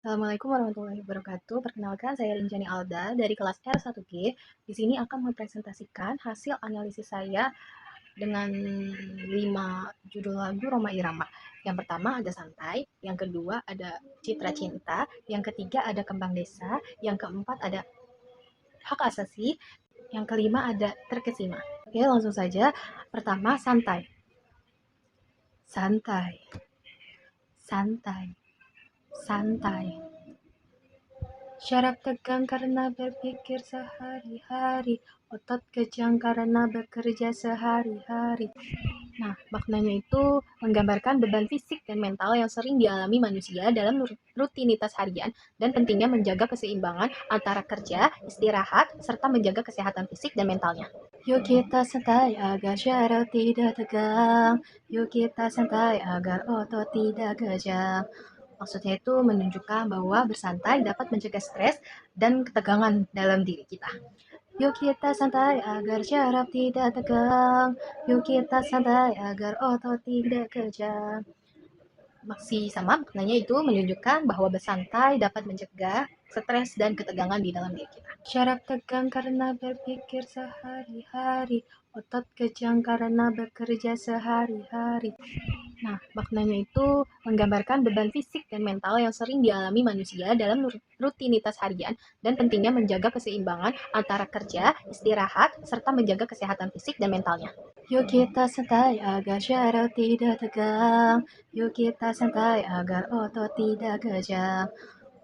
Assalamualaikum warahmatullahi wabarakatuh. Perkenalkan, saya Linjani Alda dari kelas R1G. Di sini akan mempresentasikan hasil analisis saya dengan 5 judul lagu Roma Irama. Yang pertama ada Santai, yang kedua ada Citra Cinta, yang ketiga ada Kembang Desa, yang keempat ada Hak Asasi, yang kelima ada Terkesima. Oke, langsung saja. Pertama, Santai. Santai. Santai. Santai. Syaraf tegang karena berpikir sehari-hari, otot kejang karena bekerja sehari-hari. Nah, maknanya itu menggambarkan beban fisik dan mental yang sering dialami manusia dalam rutinitas harian dan pentingnya menjaga keseimbangan antara kerja, istirahat, serta menjaga kesehatan fisik dan mentalnya. Yuk kita santai agar syaraf tidak tegang. Yuk kita santai agar otot tidak kejang. Maksudnya itu menunjukkan bahwa bersantai dapat mencegah stres dan ketegangan dalam diri kita. Yuk kita santai agar syaraf tidak tegang. Yuk kita santai agar otot tidak kejang. Masih sama, maknanya itu menunjukkan bahwa bersantai dapat mencegah stres dan ketegangan di dalam diri kita. Syaraf tegang karena berpikir sehari-hari, otot kejang karena bekerja sehari-hari. Nah, maknanya itu menggambarkan beban fisik dan mental yang sering dialami manusia dalam rutinitas harian dan pentingnya menjaga keseimbangan antara kerja, istirahat, serta menjaga kesehatan fisik dan mentalnya. Yuk kita santai agar syaraf tidak tegang. Yuk kita santai agar otot tidak kejang.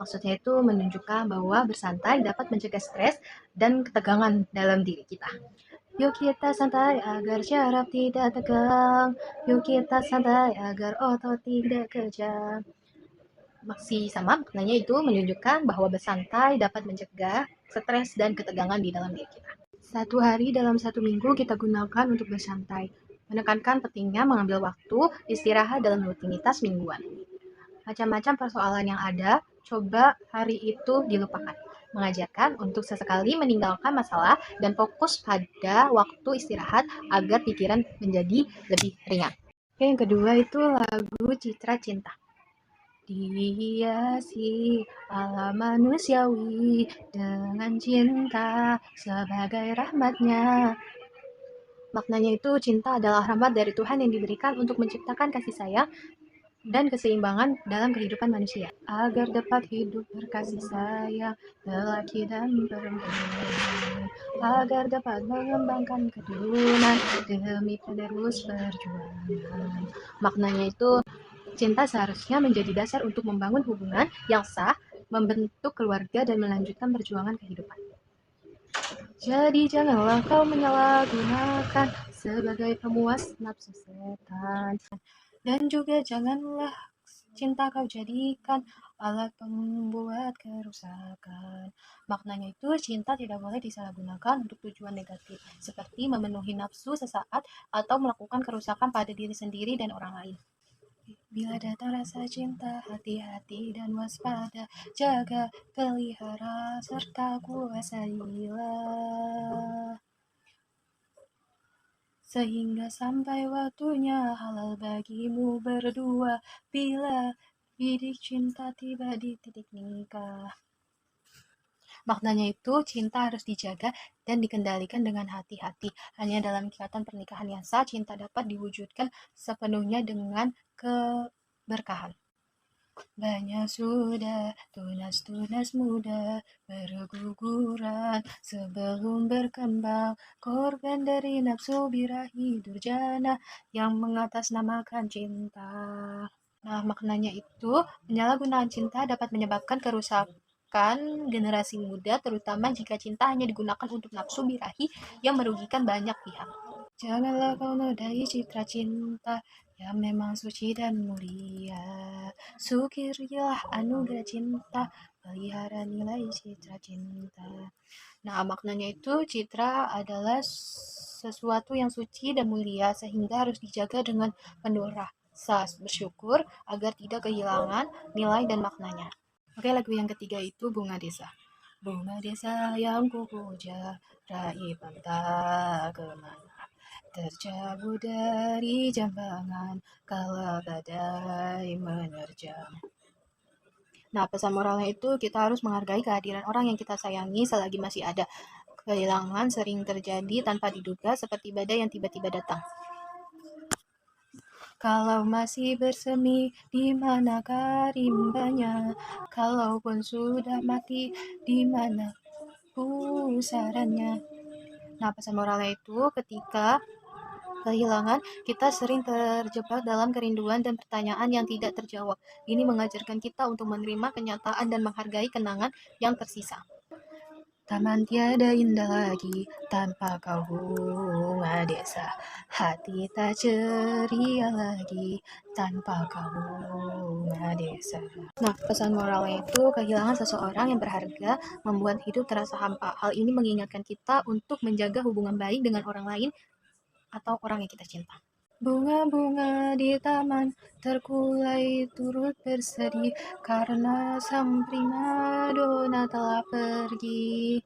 Maksudnya itu menunjukkan bahwa bersantai dapat mencegah stres dan ketegangan dalam diri kita. Yuk kita santai agar syaraf tidak tegang. Yuk kita santai agar otot tidak kejang. Masih sama, maknanya itu menunjukkan bahwa bersantai dapat mencegah stres dan ketegangan di dalam diri kita. Satu hari dalam satu minggu kita gunakan untuk bersantai. Menekankan pentingnya mengambil waktu istirahat dalam rutinitas mingguan. Macam-macam persoalan yang ada, coba hari itu dilupakan. Mengajarkan untuk sesekali meninggalkan masalah dan fokus pada waktu istirahat agar pikiran menjadi lebih ringan. Oke, yang kedua itu lagu Citra Cinta. Dihiasi alam manusiawi dengan cinta sebagai rahmatnya. Maknanya itu cinta adalah rahmat dari Tuhan yang diberikan untuk menciptakan kasih sayang dan keseimbangan dalam kehidupan manusia, agar dapat hidup berkasih sayang lelaki dan perempuan, agar dapat mengembangkan keturunan demi penerus perjuangan. Maknanya itu cinta seharusnya menjadi dasar untuk membangun hubungan yang sah, membentuk keluarga dan melanjutkan perjuangan kehidupan. Jadi janganlah kau menyalahgunakan sebagai pemuas nafsu setan. Dan juga janganlah cinta kau jadikan alat pembuat kerusakan. Maknanya itu cinta tidak boleh disalahgunakan untuk tujuan negatif, seperti memenuhi nafsu sesaat atau melakukan kerusakan pada diri sendiri dan orang lain. Bila datang rasa cinta, hati-hati dan waspada, jaga, pelihara, serta kuasailah. Sehingga sampai waktunya halal bagimu berdua, bila bidik cinta tiba di titik nikah. Maknanya itu cinta harus dijaga dan dikendalikan dengan hati-hati. Hanya dalam ikatan pernikahan yang sah, cinta dapat diwujudkan sepenuhnya dengan keberkahan. Banyak sudah tunas-tunas muda berguguran sebelum berkembang, korban dari nafsu birahi durjana yang mengatasnamakan cinta. Nah, maknanya itu penyalahgunaan cinta dapat menyebabkan kerusakan generasi muda, terutama jika cinta hanya digunakan untuk nafsu birahi yang merugikan banyak pihak. Janganlah kau nodai citra cinta yang memang suci dan mulia. Syukurilah anugerah cinta, pelihara nilai citra cinta. Nah, maknanya itu citra adalah sesuatu yang suci dan mulia, sehingga harus dijaga dengan penuh rasa bersyukur agar tidak kehilangan nilai dan maknanya. Oke, lagu yang ketiga itu Bunga Desa. Bunga desa yang kupuja, raih pantai kemana, tercabut dari jambangan kala badai menerjang. Nah, pesan moralnya itu kita harus menghargai kehadiran orang yang kita sayangi selagi masih ada. Kehilangan sering terjadi tanpa diduga seperti badai yang tiba-tiba datang. Kalau masih bersemi, di manakah rimbanya? Kalaupun sudah mati, di mana pusarannya? Nah, pesan moralnya itu ketika kehilangan, kita sering terjebak dalam kerinduan dan pertanyaan yang tidak terjawab. Ini mengajarkan kita untuk menerima kenyataan dan menghargai kenangan yang tersisa. Taman tiada indah lagi tanpa kau bunga desa. Hati tak ceria lagi tanpa kau bunga desa. Nah, pesan moralnya itu kehilangan seseorang yang berharga membuat hidup terasa hampa. Hal ini mengingatkan kita untuk menjaga hubungan baik dengan orang lain atau orang yang kita cinta. Bunga-bunga di taman terkulai turut bersedih karena sang primadona telah pergi.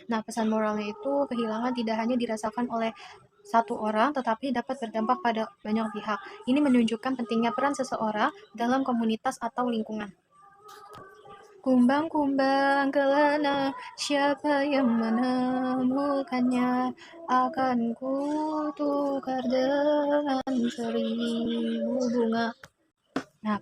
Nah, pesan moralnya itu kehilangan tidak hanya dirasakan oleh satu orang, tetapi dapat berdampak pada banyak pihak. Ini menunjukkan pentingnya peran seseorang dalam komunitas atau lingkungan. Kumbang-kumbang kelana, siapa yang menemukannya? Akan kutukar dengan 1000 bunga. Nah,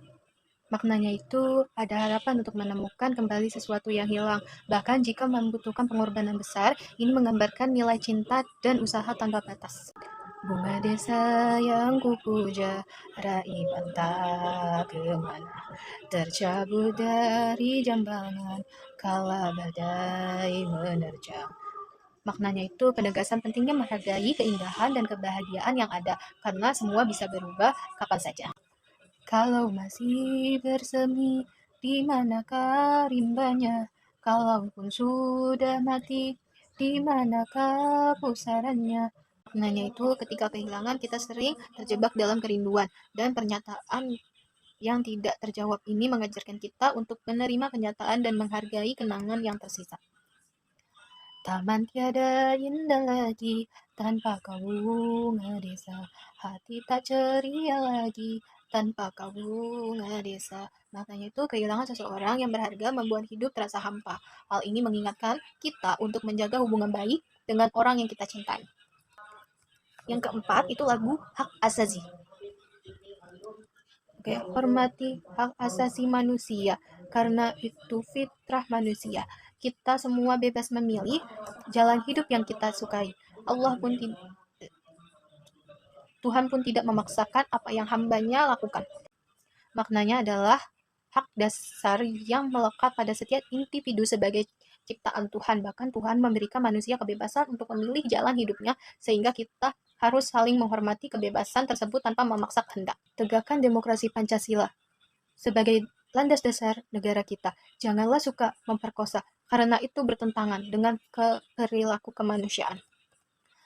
maknanya itu ada harapan untuk menemukan kembali sesuatu yang hilang. Bahkan jika membutuhkan pengorbanan besar, ini menggambarkan nilai cinta dan usaha tanpa batas. Bunga desa yang kupuja, raib entah kemana, tercabut dari jambangan, kala badai menerjang. Maknanya itu penegasan pentingnya menghargai keindahan dan kebahagiaan yang ada, karena semua bisa berubah kapan saja. Kalau masih bersemi, di manakah rimbanya? Kalaupun sudah mati, di manakah pusarannya? Maknanya itu ketika kehilangan kita sering terjebak dalam kerinduan dan pernyataan yang tidak terjawab ini mengajarkan kita untuk menerima kenyataan dan menghargai kenangan yang tersisa. Taman tiada indah lagi tanpa kau bunga desa. Hati tak ceria lagi tanpa kau bunga desa. Maknanya itu kehilangan seseorang yang berharga membuat hidup terasa hampa. Hal ini mengingatkan kita untuk menjaga hubungan baik dengan orang yang kita cintai. Yang keempat itu lagu hak asasi. Oke, hormati hak asasi manusia karena itu fitrah manusia. Kita semua bebas memilih jalan hidup yang kita sukai. Tuhan pun tidak memaksakan apa yang hambanya lakukan. Maknanya adalah hak dasar yang melekat pada setiap individu sebagai ciptaan Tuhan. Bahkan Tuhan memberikan manusia kebebasan untuk memilih jalan hidupnya, sehingga kita harus saling menghormati kebebasan tersebut tanpa memaksa kehendak. Tegakkan demokrasi Pancasila sebagai landas dasar negara kita. Janganlah suka memperkosa, karena itu bertentangan dengan perilaku kemanusiaan.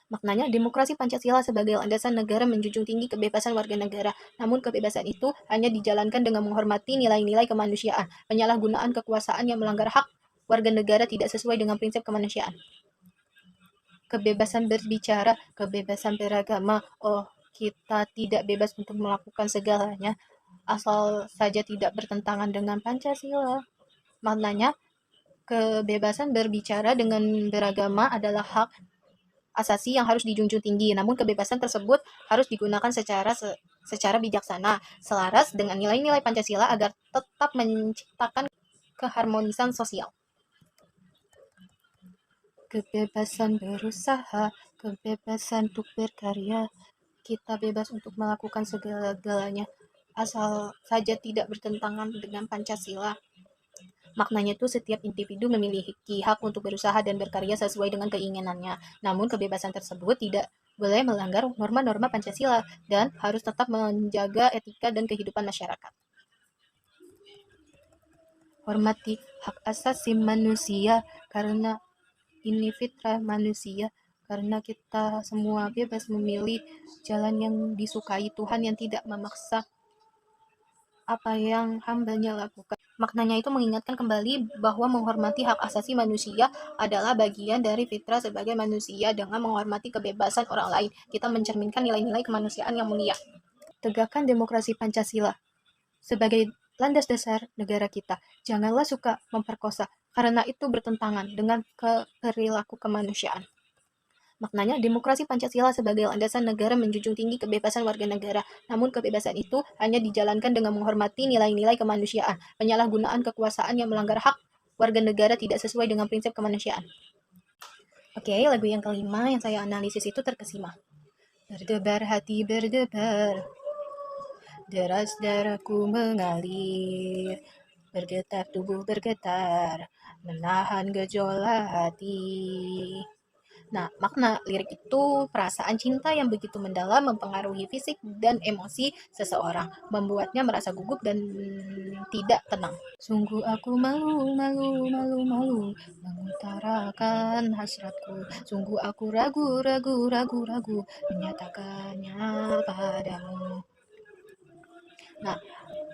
Maknanya, demokrasi Pancasila sebagai landasan negara menjunjung tinggi kebebasan warga negara. Namun kebebasan itu hanya dijalankan dengan menghormati nilai-nilai kemanusiaan. Penyalahgunaan kekuasaan yang melanggar hak warga negara tidak sesuai dengan prinsip kemanusiaan. Kebebasan berbicara, kebebasan beragama. Oh, kita tidak bebas untuk melakukan segalanya, asal saja tidak bertentangan dengan Pancasila. Maknanya, kebebasan berbicara dengan beragama adalah hak asasi yang harus dijunjung tinggi, namun kebebasan tersebut harus digunakan secara bijaksana, selaras dengan nilai-nilai Pancasila agar tetap menciptakan keharmonisan sosial. Kebebasan berusaha, kebebasan untuk berkarya, kita bebas untuk melakukan segala-galanya, asal saja tidak bertentangan dengan Pancasila. Maknanya itu setiap individu memiliki hak untuk berusaha dan berkarya sesuai dengan keinginannya. Namun kebebasan tersebut tidak boleh melanggar norma-norma Pancasila dan harus tetap menjaga etika dan kehidupan masyarakat. Hormati hak asasi manusia karena ini fitrah manusia, karena kita semua bebas memilih jalan yang disukai Tuhan yang tidak memaksa apa yang hambanya lakukan. Maknanya itu mengingatkan kembali bahwa menghormati hak asasi manusia adalah bagian dari fitrah sebagai manusia. Dengan menghormati kebebasan orang lain, kita mencerminkan nilai-nilai kemanusiaan yang mulia. Tegakkan demokrasi Pancasila sebagai landas dasar negara kita. Janganlah suka memperkosa, karena itu bertentangan dengan perilaku kemanusiaan. Maknanya, demokrasi Pancasila sebagai landasan negara menjunjung tinggi kebebasan warga negara. Namun kebebasan itu hanya dijalankan dengan menghormati nilai-nilai kemanusiaan. Penyalahgunaan kekuasaan yang melanggar hak warga negara tidak sesuai dengan prinsip kemanusiaan. Oke, lagu yang kelima yang saya analisis itu terkesima. Berdebar hati berdebar, deras darahku mengalir, bergetar tubuh bergetar, menahan gejolak hati. Nah, makna lirik itu perasaan cinta yang begitu mendalam mempengaruhi fisik dan emosi seseorang, membuatnya merasa gugup dan tidak tenang. Sungguh aku malu, malu, malu, malu, mengutarakan hasratku. Sungguh aku ragu, ragu, ragu, ragu, menyatakannya padamu. Nah,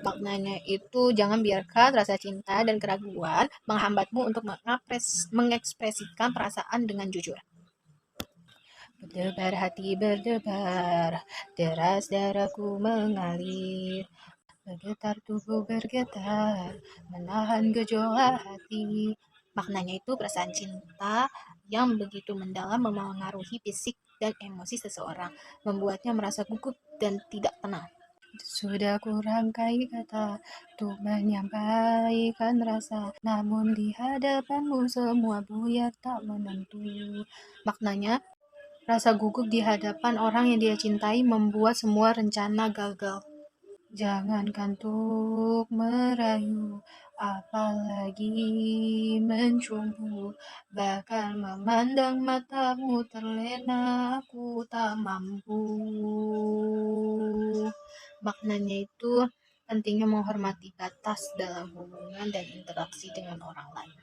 maknanya itu jangan biarkan rasa cinta dan keraguan menghambatmu untuk mengekspresikan perasaan dengan jujur. Berdebar hati berdebar, deras darahku mengalir, bergetar tubuh bergetar, menahan gejolak hati. Maknanya itu perasaan cinta yang begitu mendalam memengaruhi fisik dan emosi seseorang, membuatnya merasa gugup dan tidak tenang. Sudah kurangkai kata untuk menyampaikan rasa, namun di hadapanmu semua buyar tak menentu. Maknanya, rasa gugup di hadapan orang yang dia cintai membuat semua rencana gagal. Jangankan untuk merayu, apalagi mencumbu, bahkan memandang matamu terlena aku tak mampu. Maknanya itu pentingnya menghormati batas dalam hubungan dan interaksi dengan orang lain.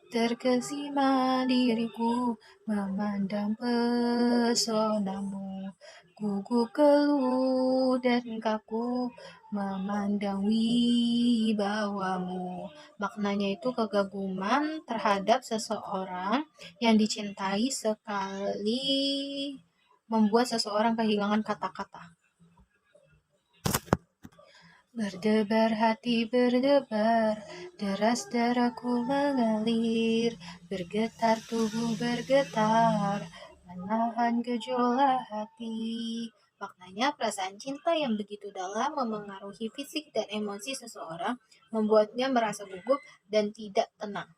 Terkesima diriku memandang pesonamu, gugup keluh dan kaku memandang wibawamu. Maknanya itu kegaguman terhadap seseorang yang dicintai sekali membuat seseorang kehilangan kata-kata. Berdebar hati berdebar, deras darahku mengalir, bergetar tubuh bergetar, menahan gejolak hati. Maknanya perasaan cinta yang begitu dalam memengaruhi fisik dan emosi seseorang, membuatnya merasa gugup dan tidak tenang.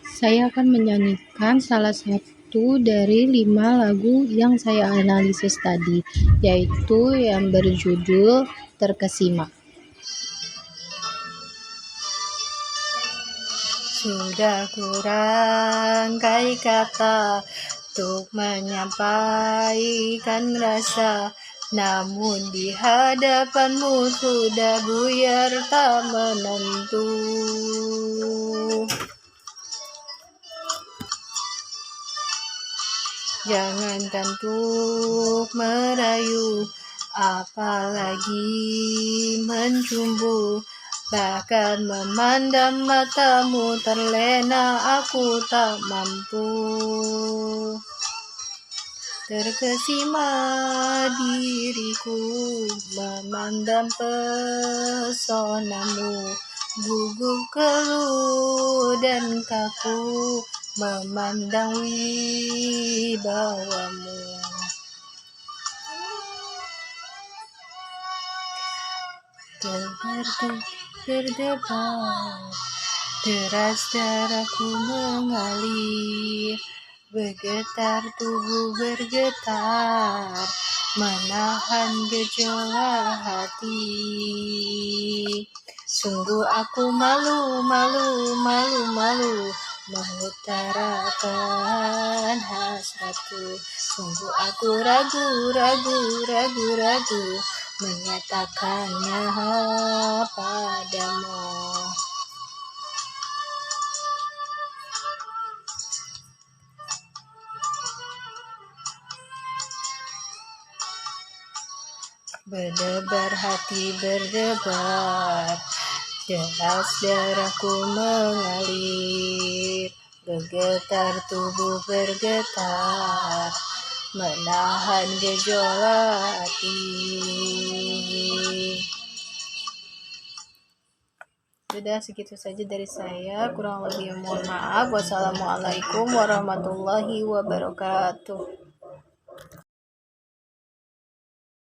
Saya akan menyanyikan salah satu dari 5 lagu yang saya analisis tadi, yaitu yang berjudul Terkesima. Sudah kurangkai kata untuk menyampaikan rasa, namun di hadapanmu sudah buyar tak menentu. Jangankan untuk merayu, apalagi mencumbu, bahkan memandang matamu terlena aku tak mampu. Terkesima diriku memandang pesonamu, gugup keluh dan kaku memandang wibawamu. Berdebar, deras darahku mengalir, bergetar tubuh bergetar, menahan gejolak hati. Sungguh aku malu, malu, malu, malu, mengutarakan hasratku. Sungguh aku ragu, ragu, ragu, ragu, menyatakannya padamu. Berdebar hati berdebar, deras darahku mengalir, bergetar tubuh bergetar, menahan gejolak hati. Sudah segitu saja dari saya, kurang lebih mohon maaf. Wassalamualaikum warahmatullahi wabarakatuh.